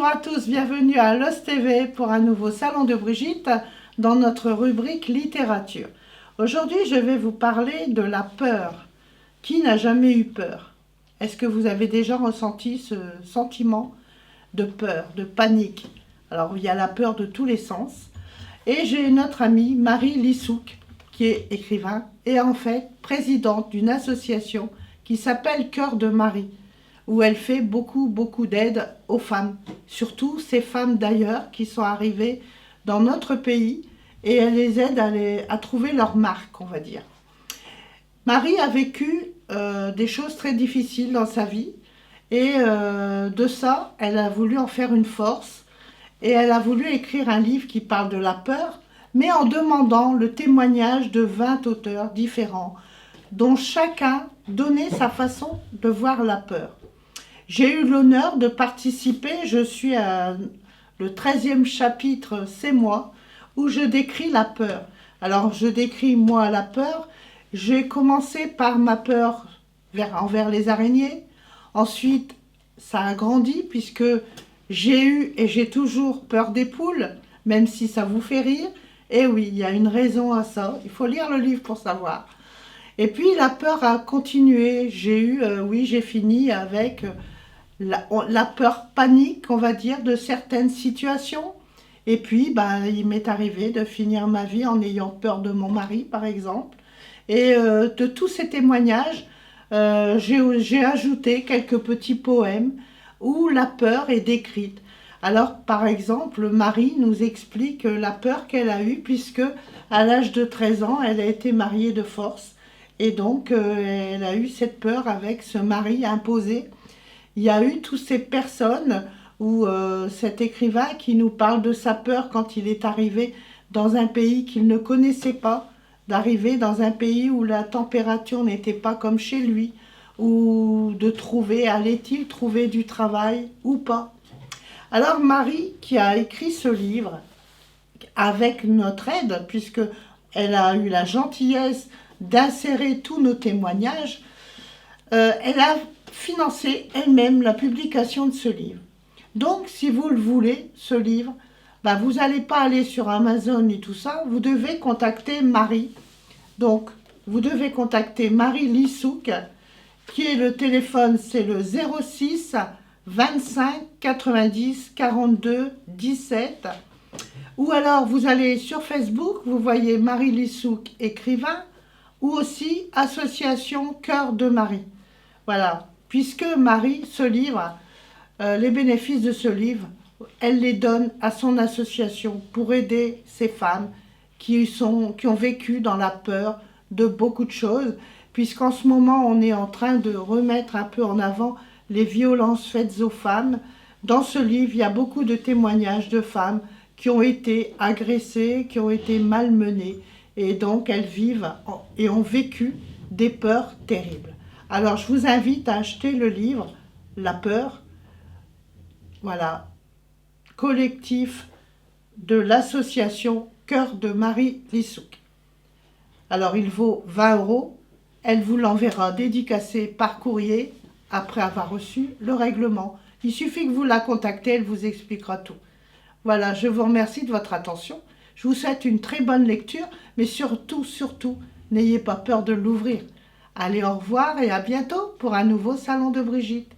Bonjour à tous, bienvenue à Lost TV pour un nouveau salon de Brigitte dans notre rubrique littérature. Aujourd'hui, je vais vous parler de la peur. Qui n'a jamais eu peur? Est-ce que vous avez déjà ressenti ce sentiment de peur, de panique? Alors, il y a la peur de tous les sens. Et j'ai notre amie Marie Lissouk, qui est écrivain et en fait présidente d'une association qui s'appelle Cœur de Marie, où elle fait beaucoup d'aide aux femmes, surtout ces femmes d'ailleurs qui sont arrivées dans notre pays, et elle les aide à trouver leur marque, on va dire. Marie a vécu des choses très difficiles dans sa vie, et de ça, elle a voulu en faire une force, et elle a voulu écrire un livre qui parle de la peur, mais en demandant le témoignage de 20 auteurs différents, dont chacun donnait sa façon de voir la peur. J'ai eu l'honneur de participer, je suis à le 13e chapitre, c'est moi, où je décris la peur. Alors je décris moi la peur, j'ai commencé par ma peur envers les araignées, ensuite ça a grandi puisque j'ai eu et j'ai toujours peur des poules, même si ça vous fait rire, et oui, il y a une raison à ça, il faut lire le livre pour savoir. Et puis la peur a continué, j'ai fini avec la peur panique, on va dire, de certaines situations. Et puis, il m'est arrivé de finir ma vie en ayant peur de mon mari, par exemple. Et de tous ces témoignages, j'ai ajouté quelques petits poèmes où la peur est décrite. Alors, par exemple, Marie nous explique la peur qu'elle a eue, puisque à l'âge de 13 ans, elle a été mariée de force. Et donc, elle a eu cette peur avec ce mari imposé. Il y a eu toutes ces personnes ou cet écrivain qui nous parle de sa peur quand il est arrivé dans un pays qu'il ne connaissait pas, d'arriver dans un pays où la température n'était pas comme chez lui, ou de trouver, allait-il trouver du travail ou pas. Alors Marie, qui a écrit ce livre avec notre aide, puisque elle a eu la gentillesse d'insérer tous nos témoignages, elle a financé elle-même la publication de ce livre. Donc, si vous le voulez, ce livre, vous n'allez pas aller sur Amazon et tout ça, vous devez contacter Marie. Donc, vous devez contacter Marie Lissouk, qui est le téléphone, c'est le 06 25 90 42 17. Ou alors, vous allez sur Facebook, vous voyez Marie Lissouk, écrivain, ou aussi Association Cœur de Marie. Voilà, puisque Marie, ce livre, les bénéfices de ce livre, elle les donne à son association pour aider ces femmes qui ont vécu dans la peur de beaucoup de choses, puisqu'en ce moment, on est en train de remettre un peu en avant les violences faites aux femmes. Dans ce livre, il y a beaucoup de témoignages de femmes qui ont été agressées, qui ont été malmenées, et donc elles vivent et ont vécu des peurs terribles. Alors, je vous invite à acheter le livre « La peur », voilà, collectif de l'association Cœur de Marie Lissouk. Alors, il vaut 20 €. Elle vous l'enverra dédicacé par courrier après avoir reçu le règlement. Il suffit que vous la contactez, elle vous expliquera tout. Voilà, je vous remercie de votre attention. Je vous souhaite une très bonne lecture, mais surtout, n'ayez pas peur de l'ouvrir. Allez, au revoir et à bientôt pour un nouveau salon de Brigitte.